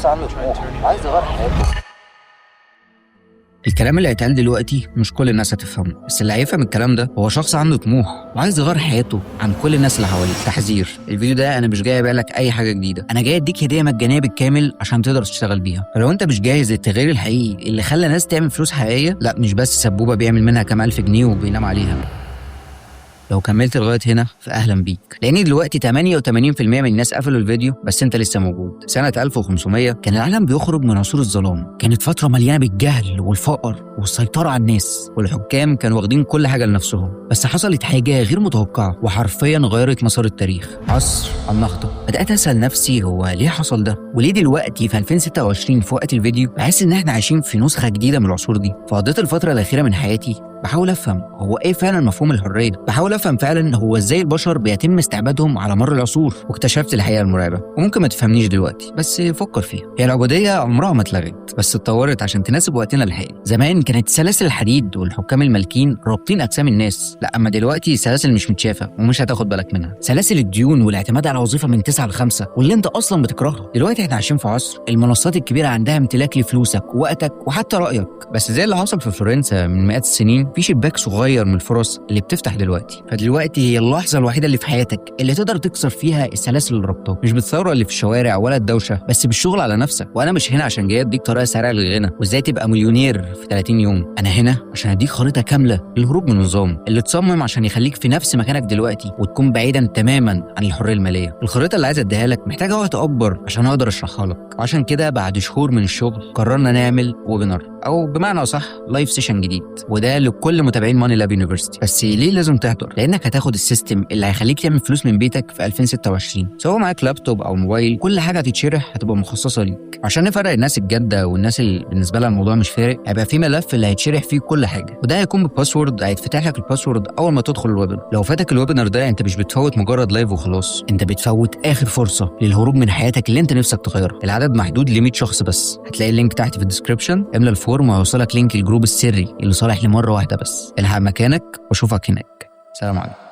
عنده طموح وعايز يغير حياته. الكلام اللي هيتقال دلوقتي مش كل الناس هتفهمه، بس اللي هيفهم الكلام ده هو شخص عنده طموح وعايز يغير حياته عن كل الناس اللي حواليه. تحذير: الفيديو ده انا مش جاي ابيع لك اي حاجه جديده، انا جاي اديك هديه مجانيه بالكامل عشان تقدر تشتغل بيها. فلو انت مش جاهز للتغيير الحقيقي اللي خلى ناس تعمل فلوس حقيقيه، لا مش بس سبوبه بيعمل منها كام الف جنيه وبينام عليها. لو كملت لغايه هنا فاهلا بيك، لان دلوقتي 88% من الناس قفلوا الفيديو بس انت لسه موجود. سنه 1500 كان العالم بيخرج من عصور الظلام، كانت فتره مليانه بالجهل والفقر والسيطره على الناس، والحكام كانوا واخدين كل حاجه لنفسهم. بس حصلت حاجه غير متوقعه وحرفيا غيرت مسار التاريخ: عصر النهضه. بدات اسال نفسي هو ليه حصل ده، وليه دلوقتي في 2026 في وقت الفيديو بحس ان احنا عايشين في نسخه جديده من العصور دي. فقضيت الفتره الاخيره من حياتي بحاول افهم هو ايه فعلا مفهوم الحريه، بحاول افهم فعلا هو ازاي البشر بيتم استعبادهم على مر العصور. واكتشفت الحقيقه المرعبه، وممكن ما تفهمنيش دلوقتي بس فكر فيها. هي العبوديه عمرها ما اتلغت، بس اتطورت عشان تناسب وقتنا الحالي. زمان كانت سلاسل الحديد والحكام المالكين رابطين اجسام الناس، لا اما دلوقتي سلاسل مش متشافه ومش هتاخد بالك منها. سلاسل الديون والاعتماد على وظيفه من 9 ل 5 واللي انت اصلا بتكرهها. دلوقتي احنا عايشين في عصر المنصات الكبيره عندها امتلاك لفلوسك ووقتك وحتى رايك. بس زي اللي حصل في فلورنسا من مئات السنين، في شباك صغير من الفرص اللي بتفتح دلوقتي. فدلوقتي هي اللحظه الوحيده اللي في حياتك اللي تقدر تكسر فيها السلاسل اللي ربطاك، مش بالثوره اللي في الشوارع ولا الدوشه، بس بالشغل على نفسك. وانا مش هنا عشان جاي اديك طريقه سريعه للغنى وازاي تبقى مليونير في 30 يوم، انا هنا عشان اديك خريطه كامله للهروب من النظام اللي تصمم عشان يخليك في نفس مكانك دلوقتي وتكون بعيدا تماما عن الحريه الماليه. الخريطه اللي عايز اديها لك محتاجه وقت اكبر عشان اقدر اشرحها لك، وعشان كده بعد شهور من الشغل قررنا نعمل ويبينار، او بمعنى صح لايف سيشن جديد، وده لكل متابعين ماني لاب يونيفرسيتي. بس ليه لازم تحضر؟ لانك هتاخد السيستم اللي هيخليك تعمل فلوس من بيتك في 2026. سواء معاك لابتوب او موبايل، كل حاجه هتتشرح هتبقى مخصصه ليك. عشان نفرق الناس الجاده والناس اللي بالنسبه لها الموضوع مش فارق، هيبقى في ملف اللي هيتشرح فيه كل حاجه، وده هيكون بباسورد هيتفتح لك الباسورد اول ما تدخل الويبينار. لو فاتك الويبينار ده انت مش بتفوت مجرد لايف وخلاص، انت بتفوت اخر فرصه للهروب من حياتك اللي انت نفسك تغيرها. العدد محدود ل 100 شخص بس. هتلاقي اللينك تحت في الديسكربشن، املى الفورم وهيوصلك لينك الجروب السري اللي صالح لمره واحده بس. الحق مكانك واشوفك هناك. سلام عليكم.